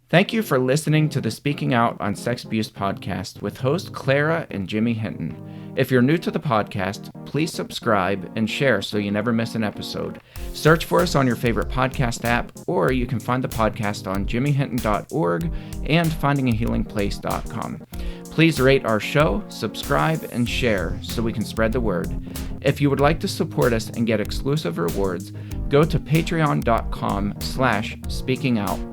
Thank you for listening to the Speaking Out on Sex Abuse podcast with host Clara and Jimmy Hinton. If you're new to the podcast, please subscribe and share so you never miss an episode. Search for us on your favorite podcast app, or you can find the podcast on jimmyhinton.org and findingahealingplace.com. Please rate our show, subscribe, and share so we can spread the word. If you would like to support us and get exclusive rewards, go to patreon.com/speakingout.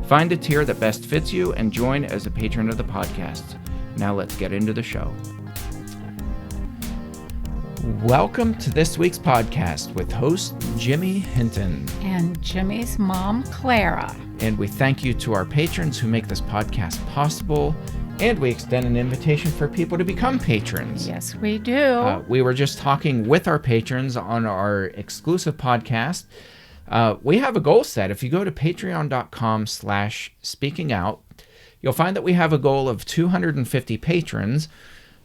Find a tier that best fits you and join as a patron of the podcast. Now let's get into the show. Welcome to this week's podcast with host Jimmy Hinton. And Jimmy's mom, Clara. And we thank you to our patrons who make this podcast possible. And we extend an invitation for people to become patrons. Yes, we do. We were just talking with our patrons on our exclusive podcast. We have a goal set. If you go to patreon.com/speakingout, you'll find that we have a goal of 250 patrons.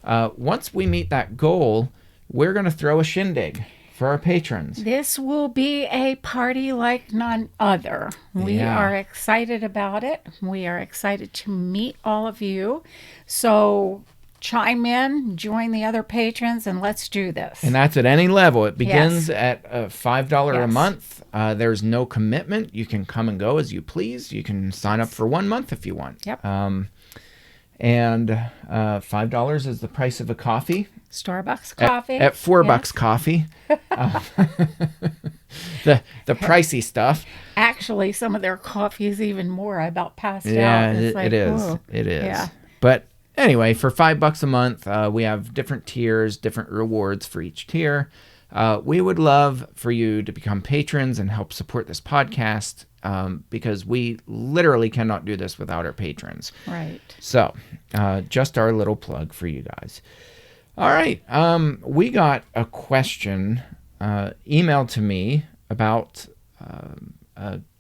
Once we meet that goal, we're going to throw a shindig for our patrons. This will be a party like none other. We are excited about it. We are excited to meet all of you. So chime in, join the other patrons, and let's do this. And that's at any level. It begins at $5 a month. There's no commitment. You can come and go as you please. You can sign up for 1 month if you want. Yep. And $5 is the price of a coffee. Starbucks coffee. At $4 coffee. The pricey stuff. Actually, some of their coffee is even more. I about passed out. Yeah, It's it is. ooh. It is. Yeah. But anyway, for $5 a month, we have different tiers, different rewards for each tier. We would love for you to become patrons and help support this podcast because we literally cannot do this without our patrons. Right. So, just our little plug for you guys. All right. We got a question emailed to me about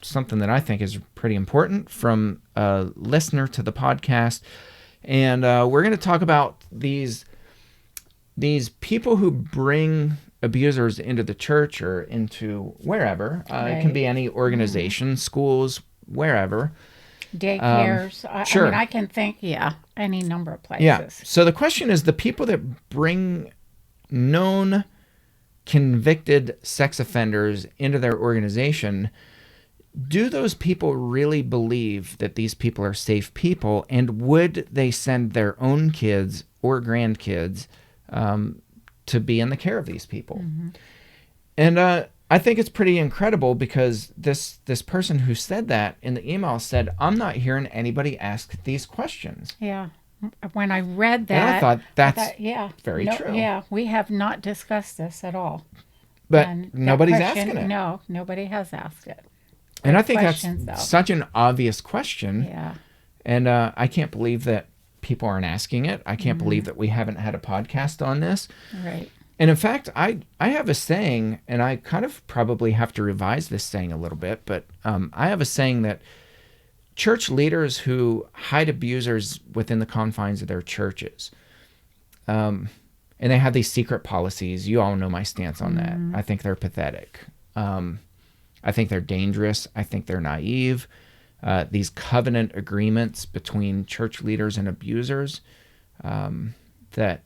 something that I think is pretty important from a listener to the podcast. And we're going to talk about these people who bring abusers into the church or into wherever. It can be any organization, schools, wherever. Daycares. Sure. I mean, I can think, any number of places. Yeah. So the question is, the people that bring known convicted sex offenders into their organization, do those people really believe that these people are safe people, and would they send their own kids or grandkids to be in the care of these people? Mm-hmm. And I think it's pretty incredible because this person who said that in the email said, I'm not hearing anybody ask these questions. Yeah. When I read that, and I thought that's very true. Yeah, we have not discussed this at all. But And nobody's question, asking it. No, nobody has asked it. And I think that's though. such an obvious question. Yeah. And I can't believe that people aren't asking it. I can't believe that we haven't had a podcast on this. Right. And in fact, I have a saying, and I kind of probably have to revise this saying a little bit, but I have a saying that church leaders who hide abusers within the confines of their churches, and they have these secret policies. You all know my stance on that. I think they're pathetic. I think they're dangerous. I think they're naive. These covenant agreements between church leaders and abusers that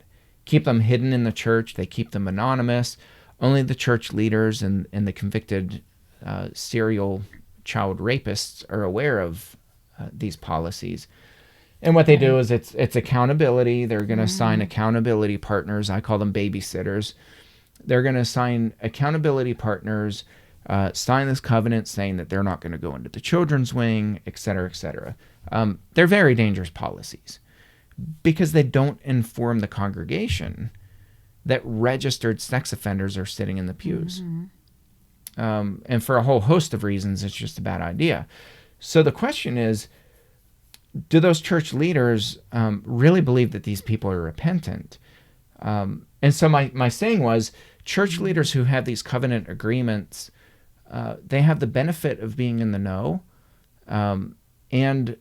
keep them hidden in the church. They keep them anonymous. Only the church leaders and the convicted serial child rapists are aware of these policies. And what they do is it's accountability. They're going to sign accountability partners. I call them babysitters. They're going to sign accountability partners, sign this covenant saying that they're not going to go into the children's wing, et cetera, et cetera. They're very dangerous policies because they don't inform the congregation that registered sex offenders are sitting in the pews. And for a whole host of reasons, it's just a bad idea. So the question is, do those church leaders really believe that these people are repentant? And so my saying was, church leaders who have these covenant agreements, they have the benefit of being in the know, and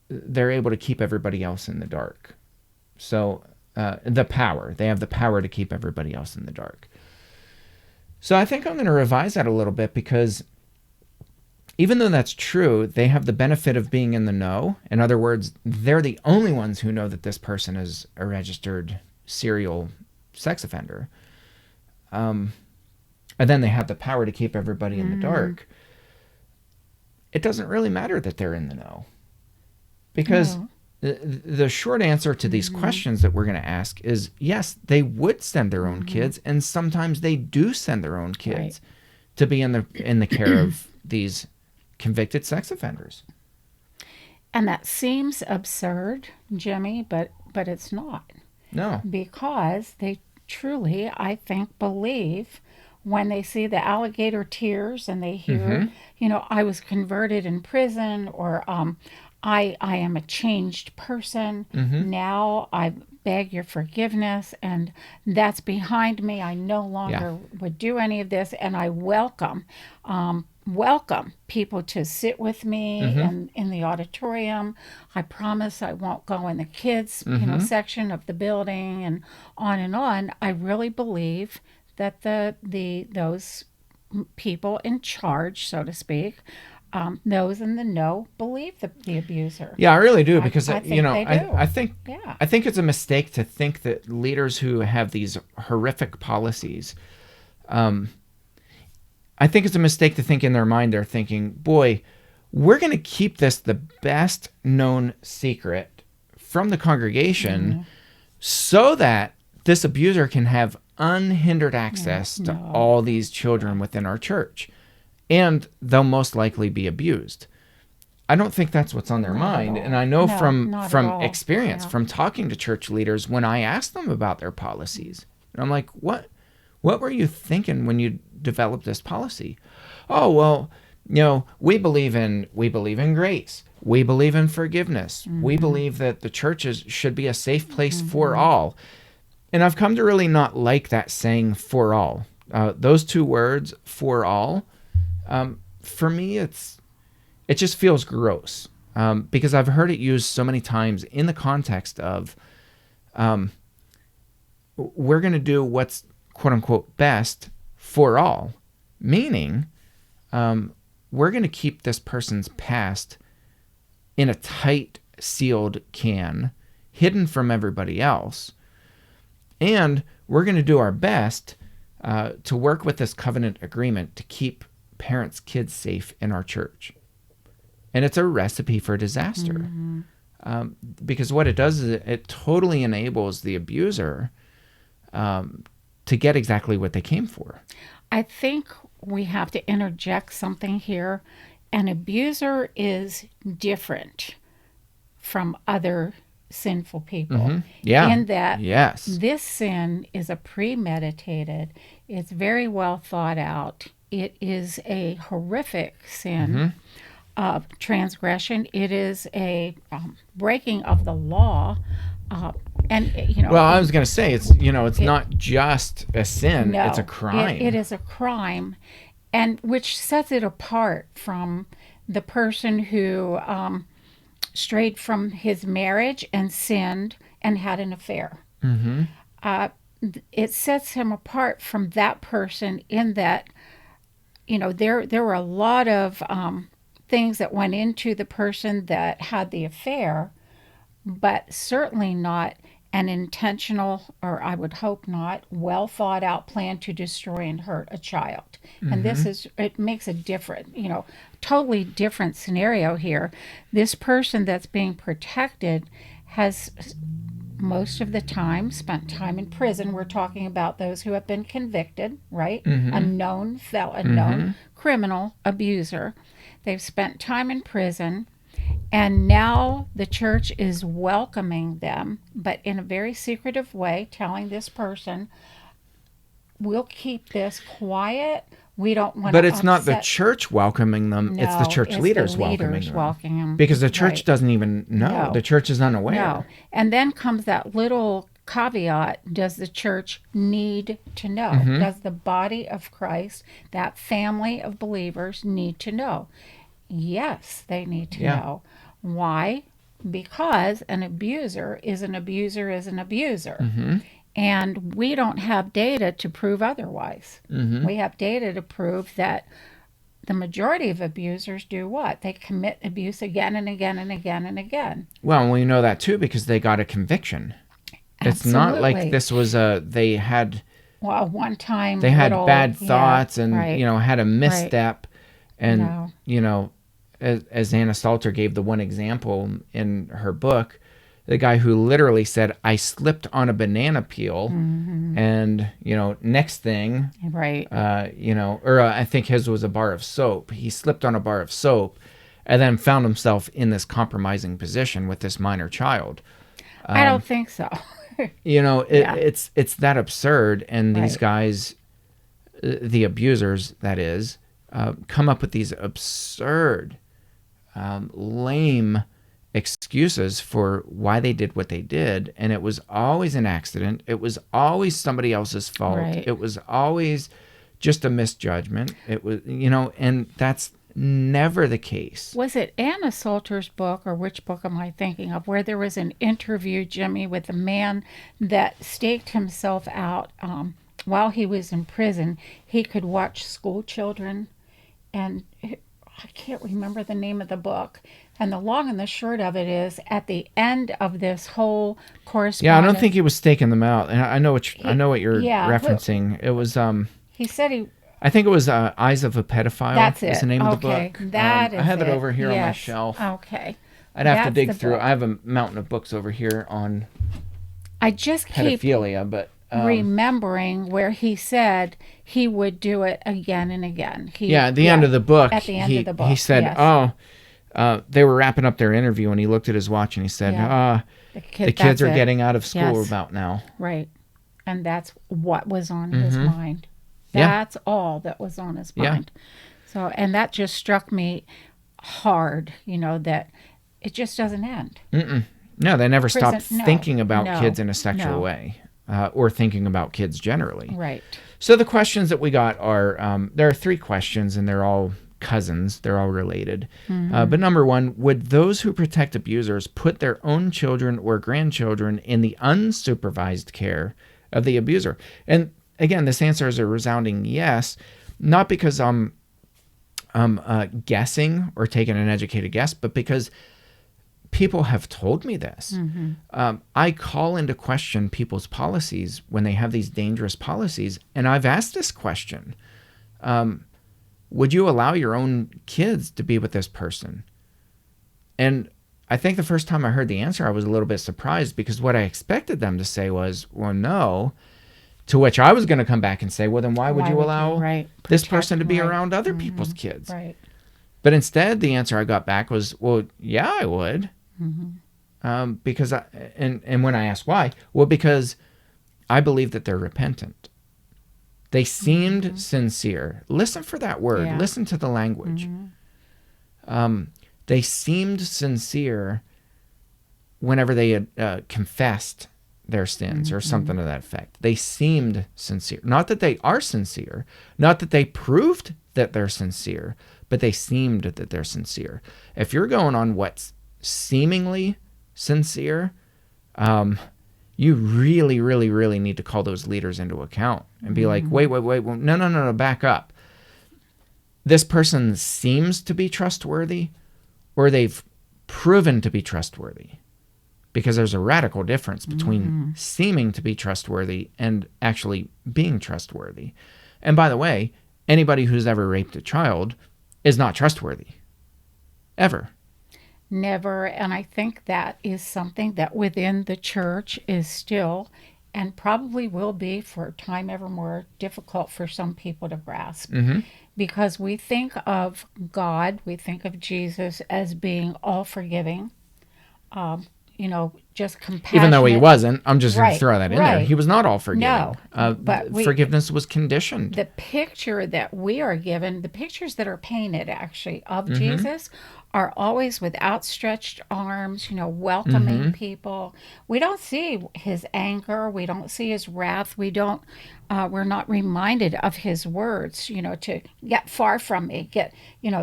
they're able to keep everybody else in the dark. So they have the power to keep everybody else in the dark. So I think I'm going to revise that a little bit because even though that's true, they have the benefit of being in the know. In other words, they're the only ones who know that this person is a registered serial sex offender. And then they have the power to keep everybody in the dark. It doesn't really matter that they're in the know, because the short answer to these questions that we're going to ask is yes, they would send their own kids, and sometimes they do send their own kids to be in the care of these convicted sex offenders. And that seems absurd, Jimmy, but it's not. No. Because they truly, I think, believe when they see the alligator tears and they hear, I was converted in prison, or I am a changed person. Now I beg your forgiveness, and that's behind me. I no longer would do any of this, and I welcome people to sit with me in the auditorium. I promise I won't go in the kids section of the building, and on and on. I really believe that those people in charge, so to speak, those in the know, believe the abuser. Yeah, I really do, because I think they do. I think it's a mistake to think that leaders who have these horrific policies, I think it's a mistake to think in their mind they're thinking, boy, we're going to keep this the best known secret from the congregation so that this abuser can have unhindered access to all these children within our church, and they'll most likely be abused. I don't think that's what's on their mind. And I know from experience, from talking to church leaders, when I ask them about their policies, and I'm like, what were you thinking when you developed this policy? Oh, well, we believe in grace. We believe in forgiveness. We believe that the churches should be a safe place for all. And I've come to really not like that saying "for all." Those two words, "for all," for me, it just feels gross, because I've heard it used so many times in the context of we're going to do what's "quote unquote" best for all, meaning we're going to keep this person's past in a tight, sealed can, hidden from everybody else. And we're going to do our best to work with this covenant agreement to keep parents' kids safe in our church. And it's a recipe for disaster. Because what it does is it totally enables the abuser to get exactly what they came for. I think we have to interject something here. An abuser is different from other sinful people. In that this sin is a premeditated, it's very well thought out. It is a horrific sin of transgression. It is a breaking of the law. Well, I was going to say, it's not just a sin, it's a crime. It is a crime, and which sets it apart from the person who strayed from his marriage and sinned and had an affair. It sets him apart from that person in that, there were a lot of things that went into the person that had the affair, but certainly not an intentional, or I would hope not, well thought out plan to destroy and hurt a child. And it makes a different, totally different scenario here. This person that's being protected has most of the time spent time in prison. We're talking about those who have been convicted, right? A known criminal abuser. They've spent time in prison. And now the church is welcoming them, but in a very secretive way, telling this person, we'll keep this quiet. We don't want to But it's not the church welcoming them. No, it's the church leaders welcoming them. Because the church doesn't even know. No. The church is unaware. No. And then comes that little caveat, does the church need to know? Does the body of Christ, that family of believers, need to know? Yes, they need to know. Why? Because an abuser is an abuser is an abuser. And we don't have data to prove otherwise. We have data to prove that the majority of abusers do what? They commit abuse again and again and again and again. Well, we know that too because they got a conviction. It's not like this was they had one time they had bad thoughts and right, had a misstep, no. and as Anna Salter gave the one example in her book, the guy who literally said, I slipped on a banana peel, and next thing, right, or I think his was a bar of soap. He slipped on a bar of soap and then found himself in this compromising position with this minor child. I don't think so. It's that absurd, and these guys, the abusers, that is, come up with these absurd, lame excuses for why they did what they did, and it was always an accident. It was always somebody else's fault. Right. It was always just a misjudgment. It was, and that's never the case. Was it Anna Salter's book, or which book am I thinking of, where there was an interview, Jimmy, with a man that staked himself out while he was in prison? He could watch school children, and I can't remember the name of the book. And the long and the short of it is, at the end of this whole correspondence... Yeah, I don't think he was staking them out. And I know what you're referencing. It was... he said he... I think it was Eyes of a Pedophile. That's it. Is the name of the book. That is I have it over here on my shelf. Okay. I'd have to dig through. I have a mountain of books over here on I just pedophilia, but remembering where he said he would do it again and again. At the end of the book. At the end of the book, he said, they were wrapping up their interview, and he looked at his watch and he said, the kids are getting out of school about now. Right. And that's what was on his mind. That's all that was on his mind. So, and that just struck me hard, that it just doesn't end. No, they never stopped thinking about kids in a sexual way, or thinking about kids generally. Right. So the questions that we got are, there are 3 questions, and they're all cousins. They're all related. But number 1, would those who protect abusers put their own children or grandchildren in the unsupervised care of the abuser? And again, this answer is a resounding yes, not because I'm guessing or taking an educated guess, but because people have told me this. I call into question people's policies when they have these dangerous policies, and I've asked this question. Would you allow your own kids to be with this person? And I think the first time I heard the answer, I was a little bit surprised, because what I expected them to say was, well, no. To which I was going to come back and say, well, then why would you allow this person to be around other people's kids? Right. But instead, the answer I got back was, well, yeah, I would. Because and when I asked why, well, because I believe that they're repentant. They seemed sincere. Listen for that word. Yeah. Listen to the language. They seemed sincere whenever they had confessed their sins or something to that effect. They seemed sincere. Not that they are sincere, not that they proved that they're sincere, but they seemed that they're sincere. If you're going on what's seemingly sincere, you really, really, really need to call those leaders into account and be like, wait, well, no, back up. This person seems to be trustworthy, or they've proven to be trustworthy. Because there's a radical difference between seeming to be trustworthy and actually being trustworthy. And by the way, anybody who's ever raped a child is not trustworthy. Ever. Never. And I think that is something that within the church is still, and probably will be for time evermore, difficult for some people to grasp. Because we think of God, we think of Jesus as being all forgiving, just compassionate. Even though he wasn't, I'm just going to throw that in there. He was not all forgiving. No, but forgiveness was conditioned. The picture that we are given, the pictures that are painted actually of Jesus, are always with outstretched arms, welcoming people. We don't see his anger. We don't see his wrath. We're not reminded of his words, to get far from me,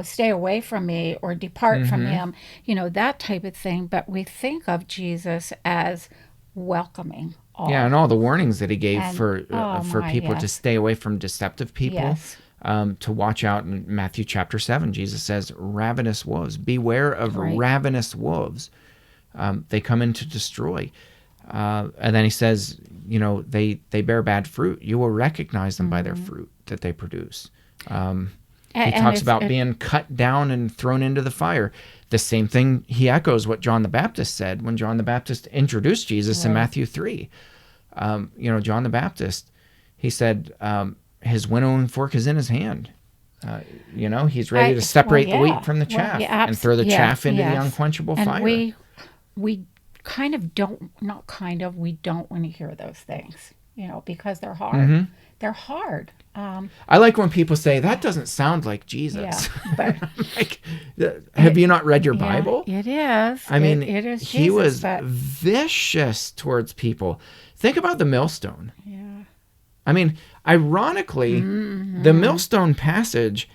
stay away from me, or depart from him, that type of thing. But we think of Jesus as welcoming all. Yeah, and all the warnings that he gave for people to stay away from deceptive people. to watch out. In Matthew chapter 7, Jesus says, ravenous wolves, beware of ravenous wolves. They come in to destroy. And then he says, they bear bad fruit. You will recognize them by their fruit that they produce. He talks about being cut down and thrown into the fire. The same thing, he echoes what John the Baptist said when John the Baptist introduced Jesus in Matthew 3. John the Baptist, he said, his winnowing fork is in his hand. He's ready to separate the wheat from the chaff and throw the chaff into the unquenchable fire. We kind of don't, not kind of, we don't want to hear those things, because they're hard. Mm-hmm. They're hard. I like when people say, that doesn't sound like Jesus. Yeah, but like, have you not read your Bible? It is. I mean, it is Jesus, he was vicious towards people. Think about the millstone. Yeah. I mean, ironically, the millstone passage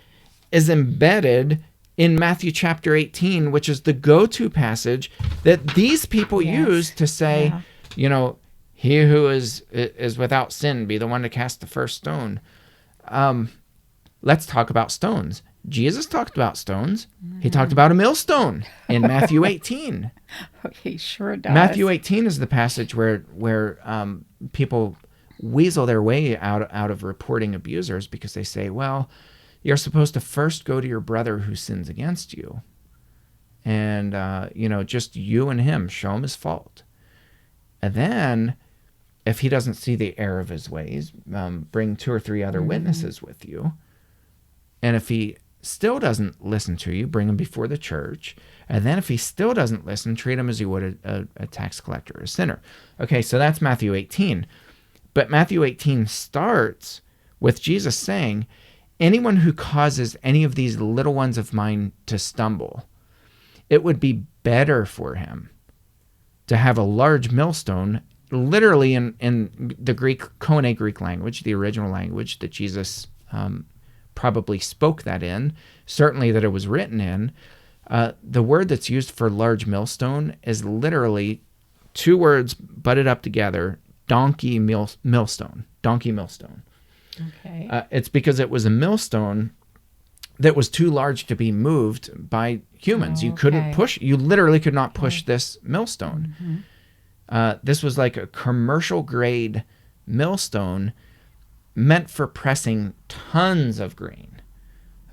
is embedded in Matthew chapter 18, which is the go-to passage that these people use to say, he who is without sin, be the one to cast the first stone. Let's talk about stones. Jesus talked about stones. He talked about a millstone in Matthew 18. He sure does. Matthew 18 is the passage where people weasel their way out of reporting abusers because they say, well, you're supposed to first go to your brother who sins against you. And, just you and him, show him his fault. And then, if he doesn't see the error of his ways, bring 2 or 3 other witnesses with you. And if he still doesn't listen to you, bring him before the church. And then if he still doesn't listen, treat him as you would a tax collector, a sinner. Okay, so that's Matthew 18. But Matthew 18 starts with Jesus saying, anyone who causes any of these little ones of mine to stumble, it would be better for him to have a large millstone, literally in the Koine Greek language, the original language that Jesus probably spoke that in, certainly that it was written in. The word that's used for large millstone is literally 2 words butted up together, donkey millstone. Okay. It's because it was a millstone that was too large to be moved by humans. You couldn't push, you literally could not push this millstone. Mm-hmm. This was like a commercial grade millstone meant for pressing tons of grain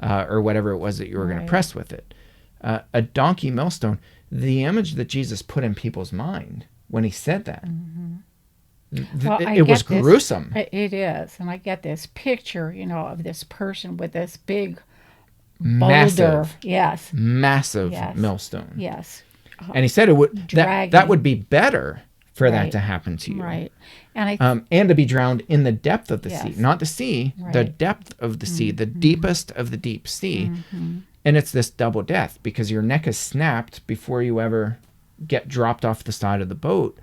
or whatever it was that you were going to press with it. A donkey millstone, the image that Jesus put in people's mind when he said that, it was gruesome. It is. And I get this picture, of this person with this big boulder. Massive millstone. Yes. And he said it would that would be better for that to happen to you. Right. And to be drowned in the depth of the sea. Not the sea, the depth of the sea, the deepest of the deep sea. Mm-hmm. And it's this double death because your neck is snapped before you ever get dropped off the side of the boat.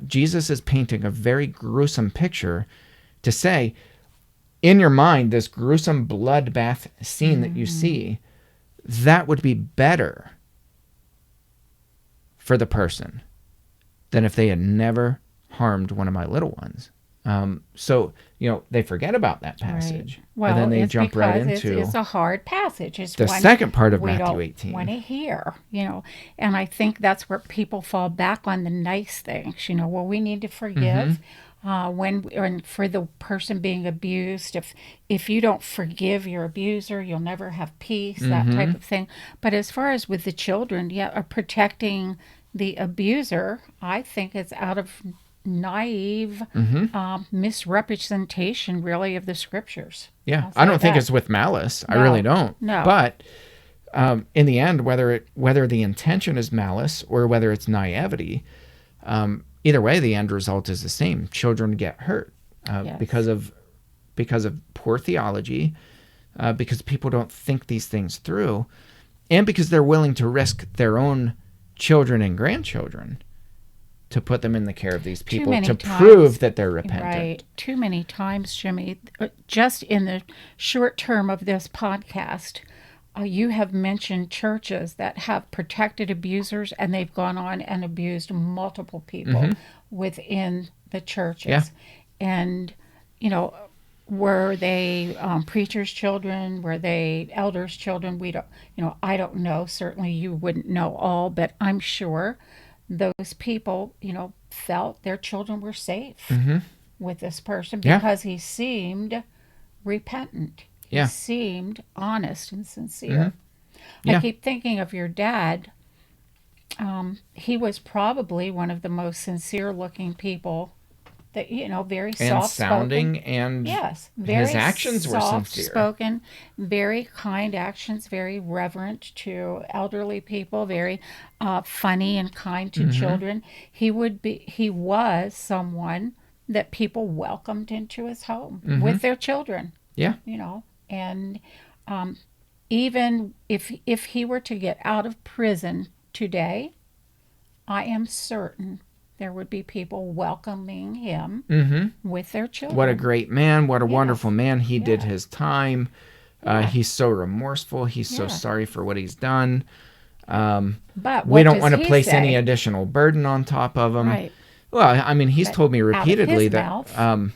Jesus is painting a very gruesome picture to say, in your mind, this gruesome bloodbath scene that you see, that would be better for the person than if they had never harmed one of my little ones. So, they forget about that passage. Right. Well, and then they jump right into... It's a hard passage. It's the second part of Matthew 18. We don't want to hear, And I think that's where people fall back on the nice things. Well, we need to forgive. When for the person being abused, if you don't forgive your abuser, you'll never have peace, that type of thing. But as far as with the children, protecting the abuser, I think it's out of naive misrepresentation, really, of the scriptures. Yeah, I don't think it's with malice. No, I really don't. No. But in the end, whether the intention is malice or whether it's naivety, either way, the end result is the same. Children get hurt because of poor theology, because people don't think these things through, and because they're willing to risk their own children and grandchildren to put them in the care of these people to prove that they're repentant. Right. Too many times, Jimmy, just in the short term of this podcast, you have mentioned churches that have protected abusers, and they've gone on and abused multiple people within the churches. Yeah. And, Were they preachers' children? Were they elders' children? We don't, I don't know. Certainly you wouldn't know all, but I'm sure those people, felt their children were safe Mm-hmm. with this person Yeah. because he seemed repentant. He Yeah. seemed honest and Mm-hmm. sincere. I Yeah. keep thinking of your dad. He was probably one of the most sincere looking people that, very And soft spoken. sounding, and Yes, his very actions were soft sincere. spoken, very kind actions, very reverent to elderly people, very funny and kind to Mm-hmm. children. He was someone that people welcomed into his home Mm-hmm. with their children, Yeah. and um, even if he were to get out of prison today, I am certain there would be people welcoming him Mm-hmm. with their What a children. great man. What a wonderful Yes. man. He did Yes. his time. Yeah. He's so remorseful. He's so Yes. sorry for what he's done. Um, But we what don't does want to he place any say? additional burden on top of him. Right. Well, I mean, he's But told me out of repeatedly his that mouth.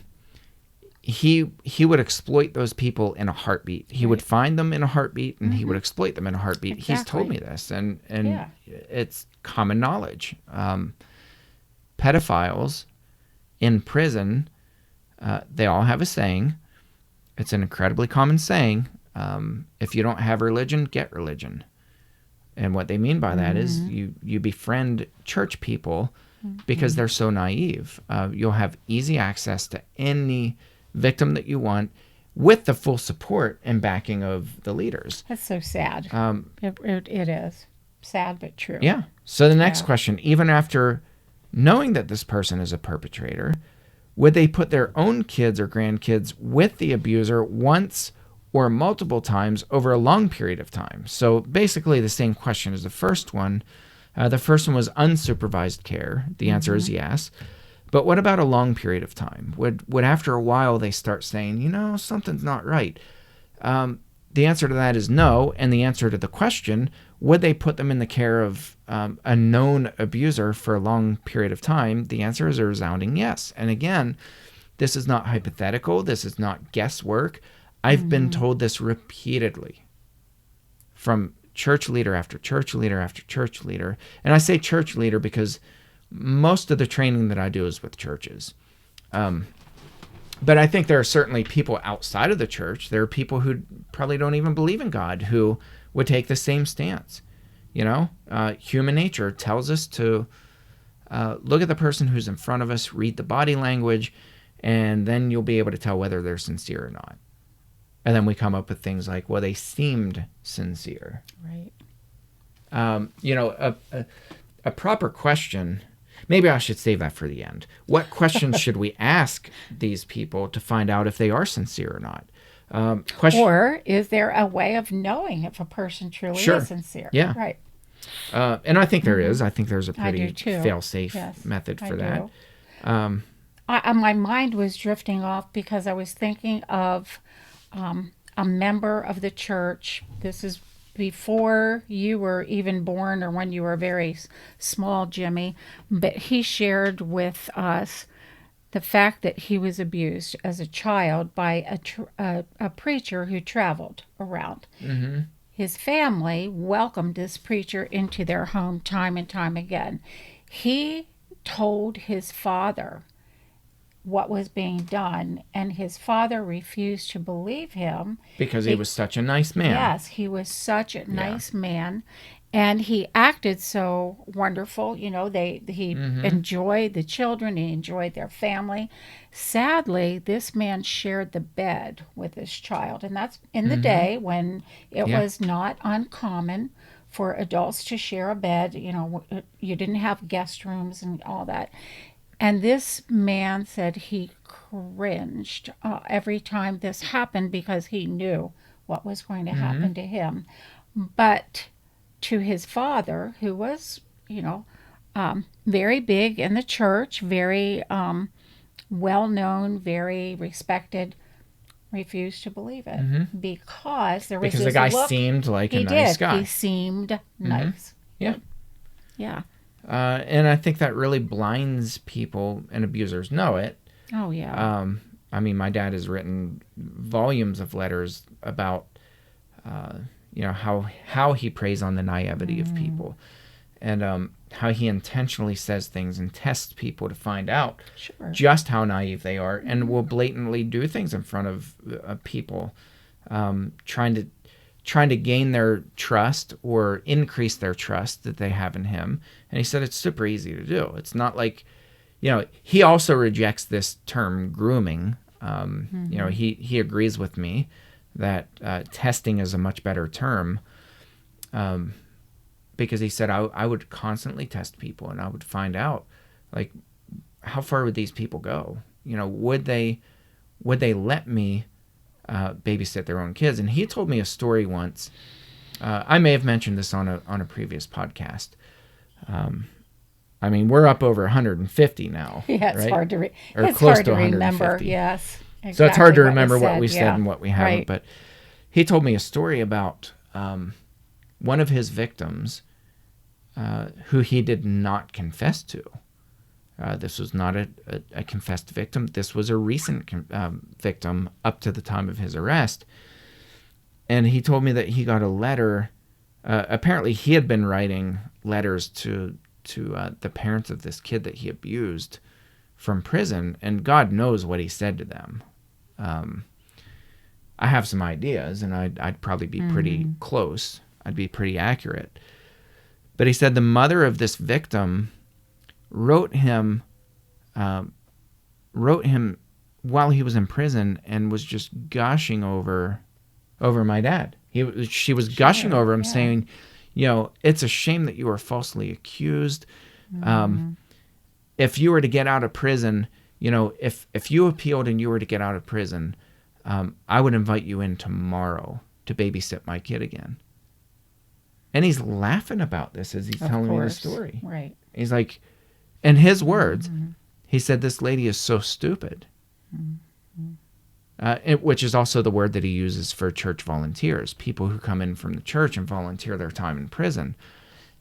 he would exploit those people in a heartbeat. He would Right. find them in a heartbeat, and he would exploit them in a heartbeat. He's told Exactly. me this, and Yeah. it's common knowledge. Pedophiles in prison, they all have a saying. It's an incredibly common saying. If you don't have religion, get religion. And what they mean by that is you befriend church people because they're so naive. You'll have easy access to any victim that you want with the full support and backing of the leaders. That's so sad. It is sad but true. Yeah. So the next Yeah. question, even after knowing that this person is a perpetrator, would they put their own kids or grandkids with the abuser once or multiple times over a long period of time? So basically the same question as the first one. The first one was unsupervised care. The answer is yes. But what about a long period of time? Would after a while they start saying, something's not right? The answer to that is no. And the answer to the question, would they put them in the care of a known abuser for a long period of time? The answer is a resounding yes. And again, this is not hypothetical. This is not guesswork. I've been told this repeatedly from church leader after church leader after church leader. And I say church leader because most of the training that I do is with churches. But I think there are certainly people outside of the church. There are people who probably don't even believe in God who would take the same stance. Human nature tells us to look at the person who's in front of us, read the body language, and then you'll be able to tell whether they're sincere or not. And then we come up with things like, well, they seemed sincere. Right. A proper question, maybe I should save that for the end. What questions should we ask these people to find out if they are sincere or not? Or is there a way of knowing if a person truly Sure. is sincere? Yeah. Right. And I think there is. I think there's a I do pretty too. fail-safe Yes, method I for that. do. My mind was drifting off because I was thinking of a member of the church. This is before you were even born or when you were very small, Jimmy. But he shared with us the fact that he was abused as a child by a preacher who traveled around. Mm-hmm. His family welcomed this preacher into their home time and time again. He told his father what was being done, and his father refused to believe him. Because he was such a nice man. Yes, he was such a nice man, and he acted so wonderful. He enjoyed the children, he enjoyed their family. Sadly, this man shared the bed with this child, and that's in the day when it was not uncommon for adults to share a bed. You didn't have guest rooms and all that. And this man said he cringed every time this happened because he knew what was going to happen to him. But to his father, who was, very big in the church, very well known, very respected, refused to believe it because there was Because this the guy look. seemed like a He nice did. guy. He seemed nice. Yeah. Yeah. And I think that really blinds people, and abusers know it. Oh, yeah. I mean, my dad has written volumes of letters about, how he preys on the naivety of people, and how he intentionally says things and tests people to find out just how naive they are, and will blatantly do things in front of people, trying to gain their trust or increase their trust that they have in him. And he said it's super easy to do. It's not like, he also rejects this term grooming. He agrees with me that testing is a much better term, because he said I would constantly test people, and I would find out, like, how far would these people go? Would they let me babysit their own kids? And he told me a story once. I may have mentioned this on a previous podcast. I mean, we're up over 150 now. Yeah, it's right? hard to it's close to remember. Yes, exactly, so it's hard to remember what we said and what we haven't. Right. But he told me a story about one of his victims, who he did not confess to. This was not a confessed victim. This was a recent victim up to the time of his arrest. And he told me that he got a letter. Apparently, he had been writing letters to the parents of this kid that he abused from prison, and God knows what he said to them. I have some ideas, and I'd probably be pretty close. I'd be pretty accurate. But he said the mother of this victim wrote him while he was in prison, and was just gushing over my dad. She was gushing over him, saying, it's a shame that you were falsely accused. If you were to get out of prison, if you appealed and you were to get out of prison, I would invite you in tomorrow to babysit my kid again. And he's laughing about this as he's telling me the story. Right. He's like, in his words, he said, this lady is so stupid. Which is also the word that he uses for church volunteers, people who come in from the church and volunteer their time in prison.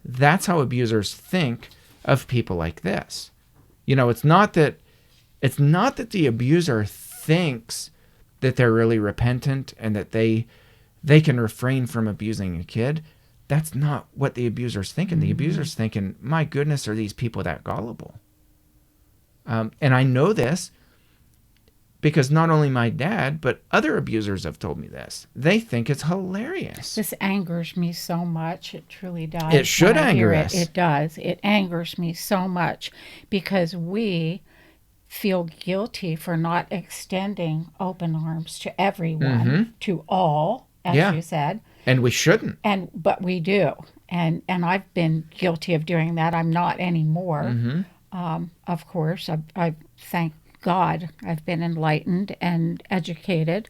That's how abusers think of people like this. It's not that the abuser thinks that they're really repentant and that they can refrain from abusing a kid. That's not what the abuser's thinking. The abuser's thinking, my goodness, are these people that gullible? And I know this because not only my dad, but other abusers have told me this. They think it's hilarious. This angers me so much. It truly does. It should anger us. It does. It angers me so much because we feel guilty for not extending open arms to everyone, to all, as you said. And we shouldn't. But we do. And I've been guilty of doing that. I'm not anymore. Of course, I thank God I've been enlightened and educated,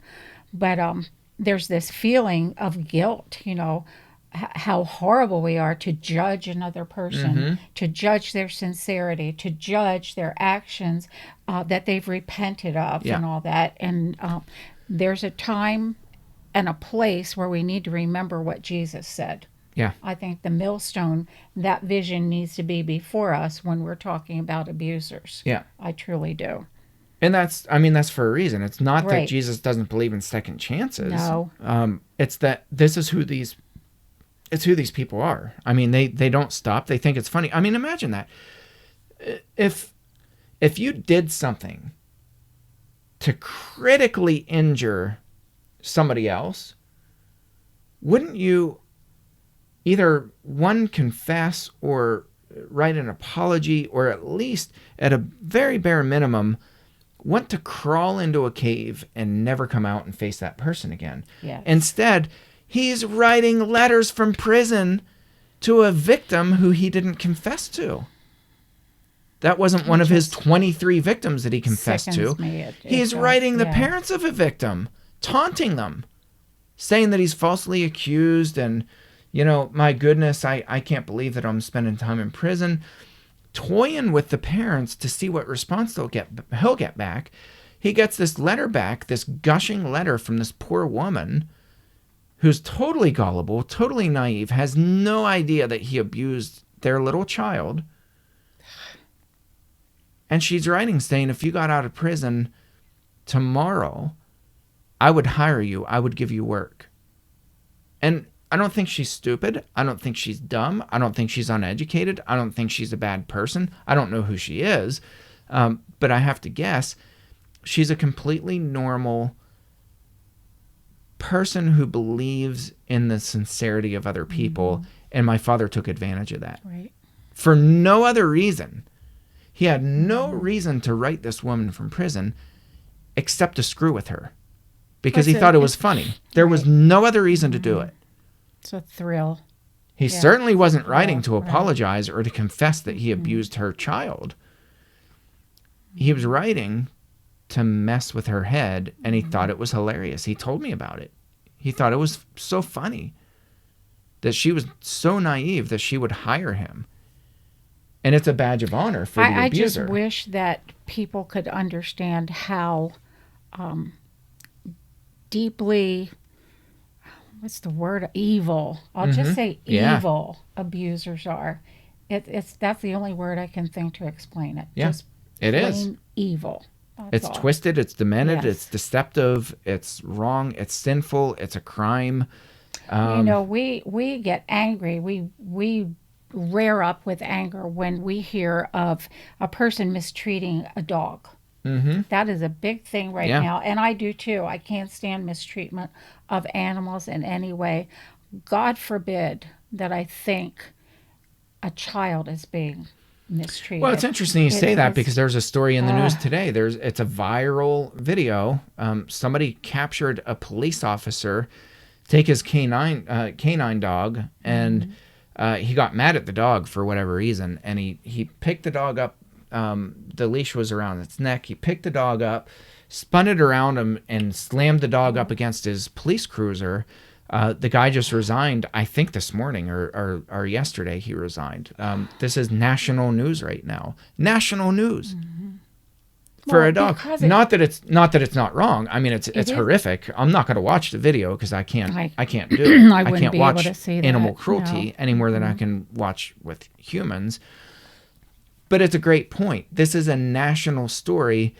but there's this feeling of guilt, how horrible we are to judge another person, to judge their sincerity, to judge their actions that they've repented of and all that. And there's a time and a place where we need to remember what Jesus said. Yeah. I think the millstone, that vision needs to be before us when we're talking about abusers. Yeah. I truly do. And that's for a reason. It's not that Jesus doesn't believe in second chances. No. It's that this is who these people are. I mean, they don't stop. They think it's funny. I mean, imagine that. If you did something to critically injure somebody else, wouldn't you either, one, confess or write an apology, or at least at a very bare minimum want to crawl into a cave and never come out and face that person again? Yes. Instead, he's writing letters from prison to a victim who he didn't confess to. That wasn't one of his 23 victims that he confessed to. He's writing the parents of a victim, taunting them, saying that he's falsely accused and, my goodness, I can't believe that I'm spending time in prison, toying with the parents to see what response he'll get back. He gets this letter back, this gushing letter from this poor woman who's totally gullible, totally naive, has no idea that he abused their little child. And she's writing saying, if you got out of prison, tomorrow I would hire you. I would give you work. And I don't think she's stupid. I don't think she's dumb. I don't think she's uneducated. I don't think she's a bad person. I don't know who she is. But I have to guess she's a completely normal person who believes in the sincerity of other people. And my father took advantage of that. Right. For no other reason. He had no reason to write this woman from prison except to screw with her. Because he thought it was funny. There was no other reason to do it. It's a thrill. He certainly wasn't writing to apologize or to confess that he abused her child. He was writing to mess with her head, and he thought it was hilarious. He told me about it. He thought it was so funny that she was so naive that she would hire him. And it's a badge of honor for the abuser. I just wish that people could understand how deeply, what's the word, evil. I'll just say evil abusers are. That's the only word I can think to explain it. Yeah, just it plain is. Evil. It's twisted, it's demented, Yes. it's deceptive, it's wrong, it's sinful, it's a crime. We get angry. We rear up with anger when we hear of a person mistreating a dog. Mm-hmm. That is a big thing right now, and I do too. I can't stand mistreatment of animals in any way. God forbid that I think a child is being mistreated. Well, it's interesting you say that because there's a story in the news today. It's a viral video. Somebody captured a police officer take his canine dog, and he got mad at the dog for whatever reason, and he picked the dog up. The leash was around its neck. He picked the dog up, spun it around him, and slammed the dog up against his police cruiser. The guy just resigned, I think this morning or yesterday he resigned. This is national news right now. National news. For a dog. Not that it's not wrong. I mean, it's horrific. I'm not going to watch the video because I can't do it. I can't be watch able to see animal that, cruelty any more than I can watch with humans. But it's a great point. This is a national story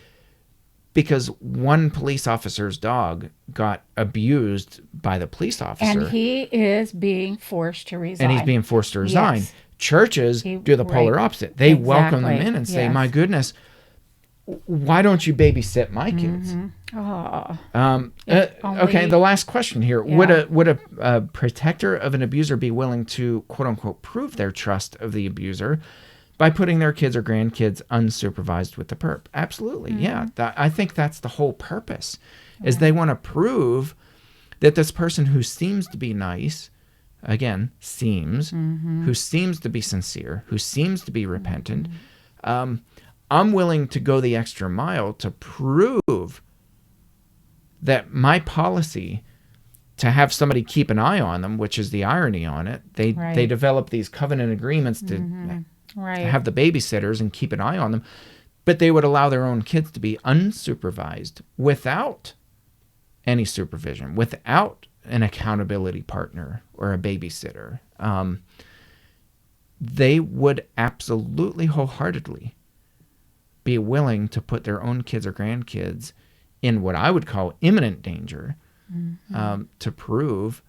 because one police officer's dog got abused by the police officer. And he is being forced to resign. And he's being forced to resign. Yes. Churches do the polar opposite. They welcome them in and say, my goodness, why don't you babysit my kids? Okay, the last question here. Yeah. Would a protector of an abuser be willing to, quote unquote, prove their trust of the abuser by putting their kids or grandkids unsupervised with the perp? Absolutely, yeah. I think that's the whole purpose, is they want to prove that this person who seems to be nice, again, who seems to be sincere, who seems to be repentant, I'm willing to go the extra mile to prove that my policy to have somebody keep an eye on them, which is the irony on it, they develop these covenant agreements to have the babysitters and keep an eye on them, but they would allow their own kids to be unsupervised without any supervision, without an accountability partner or a babysitter. They would absolutely wholeheartedly be willing to put their own kids or grandkids in what I would call imminent danger to prove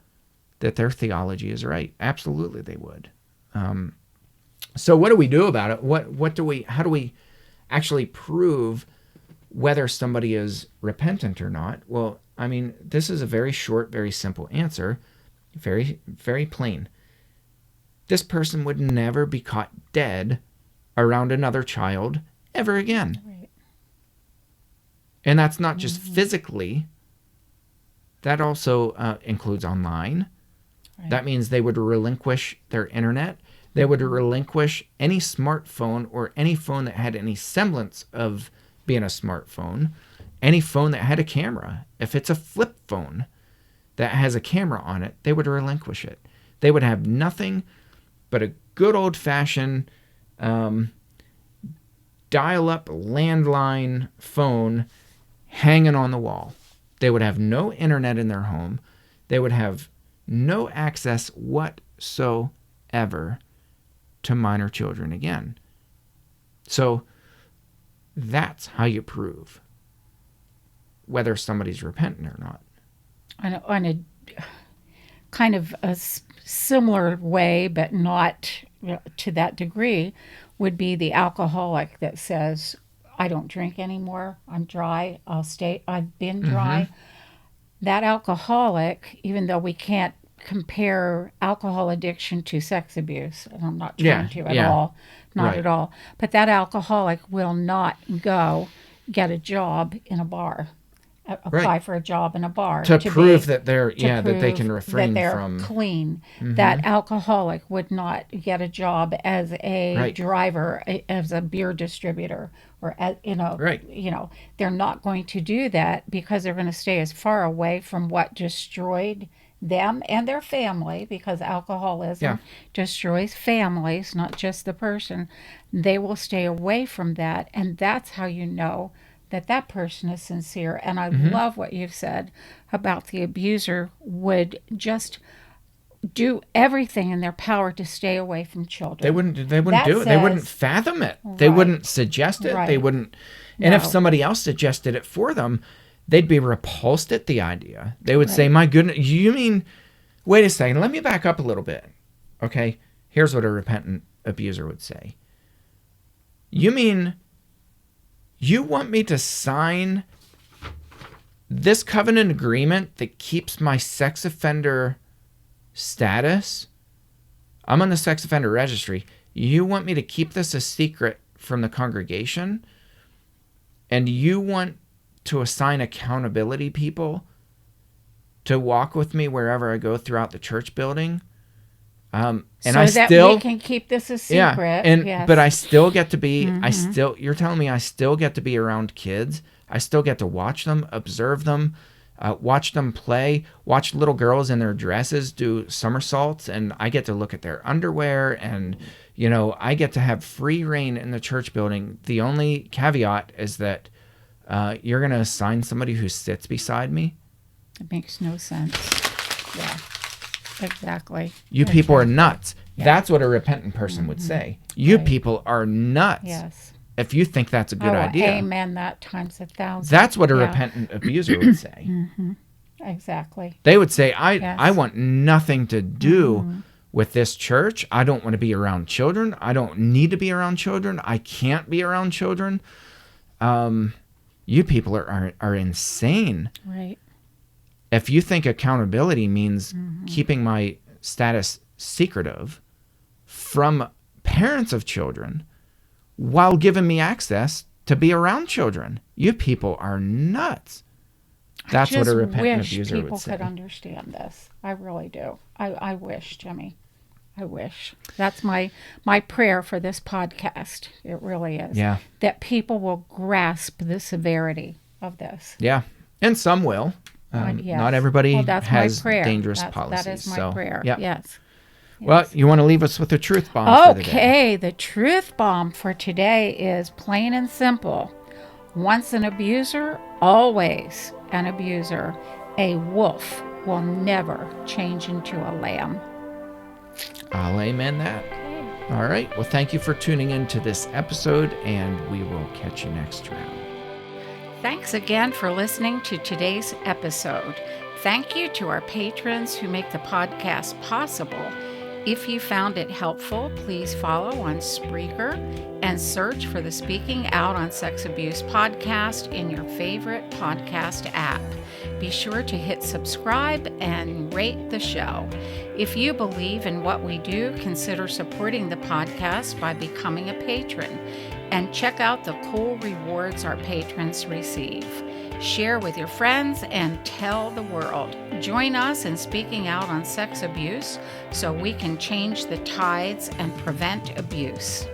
that their theology is right. Absolutely, they would. So what do we do about it? How do we actually prove whether somebody is repentant or not? Well, I mean, this is a very short, very simple answer, very, very plain. This person would never be caught dead around another child ever again. Right. And that's not just physically. That also includes online. Right. That means they would relinquish their internet. They would relinquish any smartphone or any phone that had any semblance of being a smartphone, any phone that had a camera. If it's a flip phone that has a camera on it, they would relinquish it. They would have nothing but a good old-fashioned dial-up landline phone hanging on the wall. They would have no internet in their home. They would have no access whatsoever to minor children again. So that's how you prove whether somebody's repentant or not. On a kind of a similar way, but not to that degree, would be the alcoholic that says, I don't drink anymore. I'm dry. I've been dry. That alcoholic, even though we can't compare alcohol addiction to sex abuse, and I'm not trying to at all, not at all, but that alcoholic will not go get a job in a bar, apply for a job in a bar to prove that they're that they can refrain that they're from clean. That alcoholic would not get a job as a driver, as a beer distributor, or as, they're not going to do that because they're going to stay as far away from what destroyed them and their family, because alcoholism destroys families, not just the person. They will stay away from that, and that's how you know that that person is sincere. And I love what you've said about the abuser would just do everything in their power to stay away from children. They wouldn't do it. They wouldn't fathom it. They wouldn't suggest it. They wouldn't. And if somebody else suggested it for them, they'd be repulsed at the idea. They would say, my goodness, you mean, wait a second, let me back up a little bit. Okay, here's what a repentant abuser would say. You mean you want me to sign this covenant agreement that keeps my sex offender status? I'm on the sex offender registry. You want me to keep this a secret from the congregation? And you want to assign accountability people to walk with me wherever I go throughout the church building? And so I that still we can keep this a secret. But I still get to be, you're telling me I still get to be around kids. I still get to watch them, observe them, watch them play, watch little girls in their dresses do somersaults, and I get to look at their underwear, and, I get to have free reign in the church building. The only caveat is that you're going to assign somebody who sits beside me. It makes no sense. Yeah. Exactly. You people are nuts. Yeah. That's what a repentant person would say. You people are nuts. Yes. If you think that's a good idea. Amen that times 1,000. That's what a repentant abuser would say. Exactly. They would say, I want nothing to do with this church. I don't want to be around children. I don't need to be around children. I can't be around children. You people are insane. Right. If you think accountability means keeping my status secretive from parents of children while giving me access to be around children, you people are nuts. That's what a repentant abuser would say. I wish people could understand this. I really do. I wish, Jimmy. I wish. That's my prayer for this podcast. It really is. Yeah. That people will grasp the severity of this. Yeah. And some will. Not everybody has dangerous policies. That is my prayer. Yep. Yes. Well, you want to leave us with a truth bomb for the day? Okay, the truth bomb for today is plain and simple. Once an abuser, always an abuser. A wolf will never change into a lamb. I'll amen that. Okay. All right. Well, thank you for tuning in to this episode, and we will catch you next round. Thanks again for listening to today's episode. Thank you to our patrons who make the podcast possible. If you found it helpful, please follow on Spreaker and search for the Speaking Out on Sex Abuse podcast in your favorite podcast app. Be sure to hit subscribe and rate the show. If you believe in what we do, consider supporting the podcast by becoming a patron. And check out the cool rewards our patrons receive. Share with your friends and tell the world. Join us in speaking out on sex abuse so we can change the tides and prevent abuse.